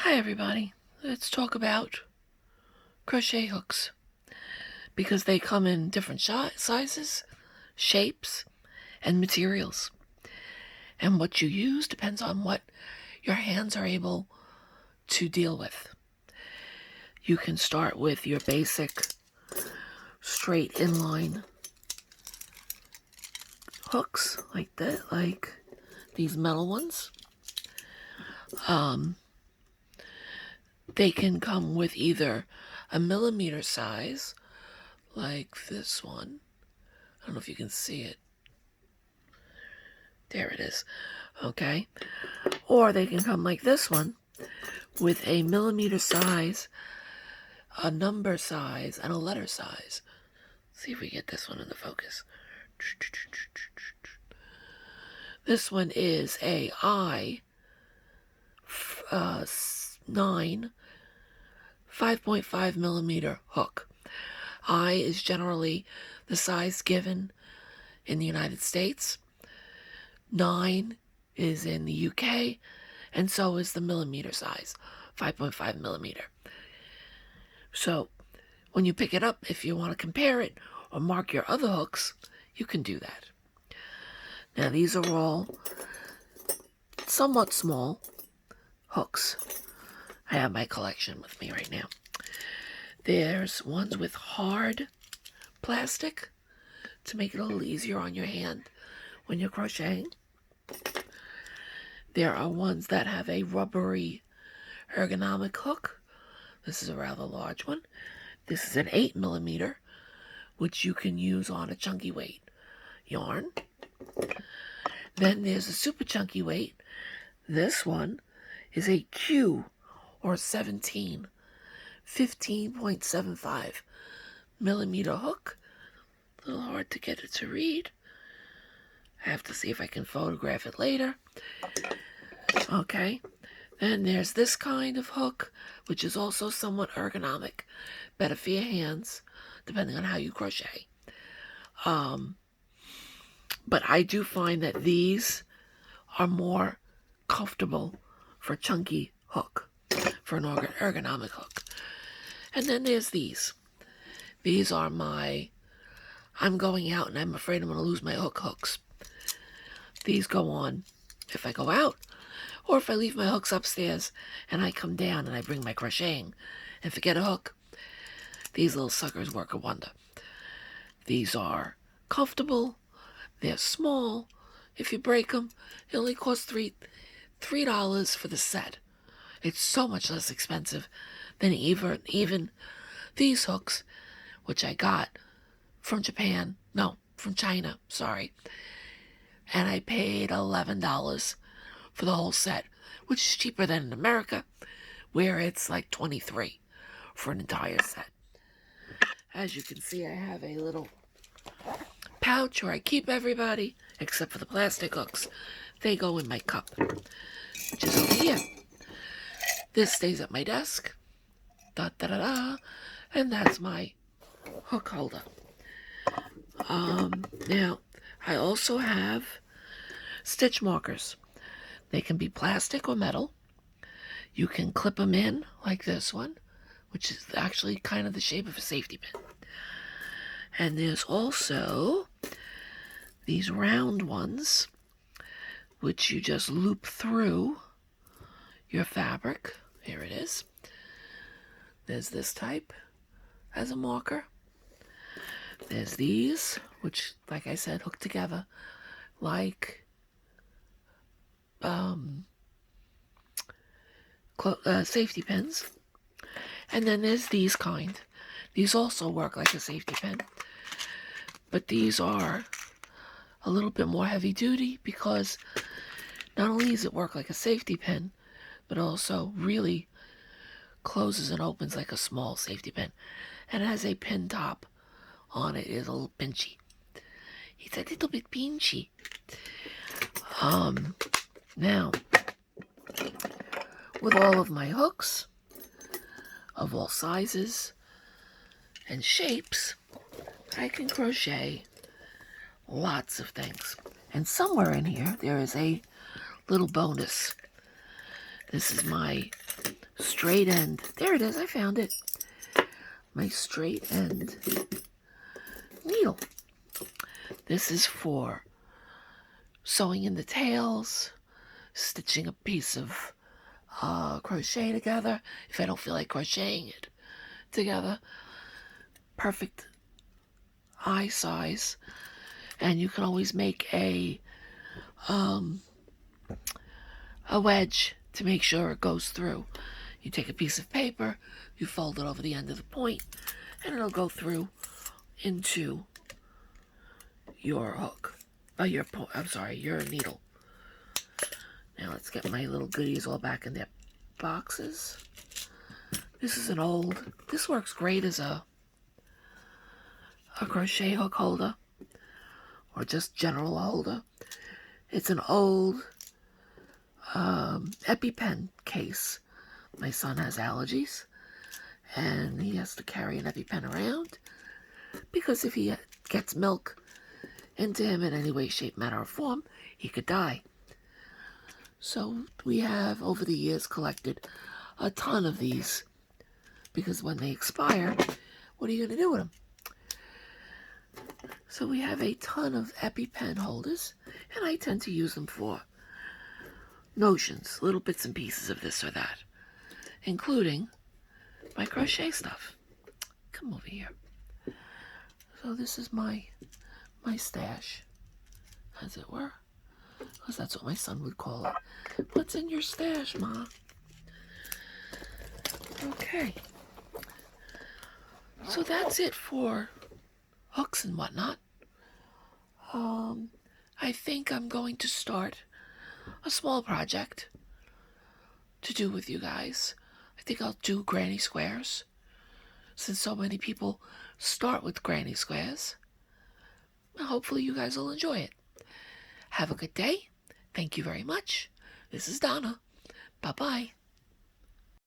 Hi everybody, let's talk about crochet hooks because they come in different sizes, shapes, and materials. And what you use depends on what your hands are able to deal with. You can start with your basic straight inline hooks like that, like these metal ones. They can come with either a millimeter size, like this one. I don't know if you can see it. There it is. Okay. Or they can come like this one with a millimeter size, a number size, and a letter size. Let's see if we get this one in the focus. This one is a I9 5.5 millimeter hook. I is generally the size given in the United States. 9 is in the UK, and so is the millimeter size, 5.5 millimeter. So when you pick it up, if you want to compare it or mark your other hooks, you can do that. Now these are all somewhat small hooks. I have my collection with me right now. There's ones with hard plastic to make it a little easier on your hand when you're crocheting. There are ones that have a rubbery ergonomic hook. This is a rather large one. This is an 8 millimeter, which you can use on a chunky weight yarn. Then there's a super chunky weight. This one is a Q or 15.75 millimeter hook. A little hard to get it to read. I have to see if I can photograph it later. Okay. Then there's this kind of hook, which is also somewhat ergonomic. Better for your hands, depending on how you crochet. But I do find that these are more comfortable for chunky hook, for an ergonomic hook. And then there's these. These are my, I'm going out and I'm afraid I'm going to lose my hooks. These go on if I go out, or if I leave my hooks upstairs and I come down and I bring my crocheting and forget a hook. These little suckers work a wonder. These are comfortable. They're small. If you break them, it only costs $3 for the set. It's so much less expensive than even these hooks, which I got from China, sorry. And I paid $11 for the whole set, which is cheaper than in America, where it's like $23 for an entire set. As you can see, I have a little pouch where I keep everybody, except for the plastic hooks. They go in my cup, which is over here. This stays at my desk. And that's my hook holder. Now, I also have stitch markers. They can be plastic or metal. You can clip them in like this one, which is actually kind of the shape of a safety pin. And there's also these round ones, which you just loop through your fabric. Here it is. There's this type as a marker. There's these, which, like I said, hook together like safety pins. And then there's these kind. These also work like a safety pin, but these are a little bit more heavy duty because not only does it work like a safety pin, but also really closes and opens like a small safety pin, and it has a pin top on it. It is a little pinchy. It's a little bit pinchy. Now, with all of my hooks of all sizes and shapes, I can crochet lots of things. And somewhere in here, there is a little bonus. This is my straight end. There it is. I found it. My straight end needle. This is for sewing in the tails, stitching a piece of crochet together if I don't feel like crocheting it together. Perfect eye size, and you can always make a wedge to make sure it goes through. You take a piece of paper, you fold it over the end of the point, and it'll go through into your hook. Your needle. Now let's get my little goodies all back in their boxes. This is this works great as a crochet hook holder or just general holder. It's an old EpiPen case. My son has allergies and he has to carry an EpiPen around because if he gets milk into him in any way, shape, manner, or form, he could die. So we have, over the years, collected a ton of these because when they expire, what are you going to do with them? So we have a ton of EpiPen holders, and I tend to use them for notions, little bits and pieces of this or that, including my crochet stuff. Come over here. So this is my stash, as it were, because that's what my son would call it. What's in your stash, Ma? Okay. So that's it for hooks and whatnot. I think I'm going to start a small project to do with you guys. I think I'll do granny squares, since so many people start with granny squares. Hopefully you guys will enjoy it. Have a good day. Thank you very much. This is Donna. Bye-bye.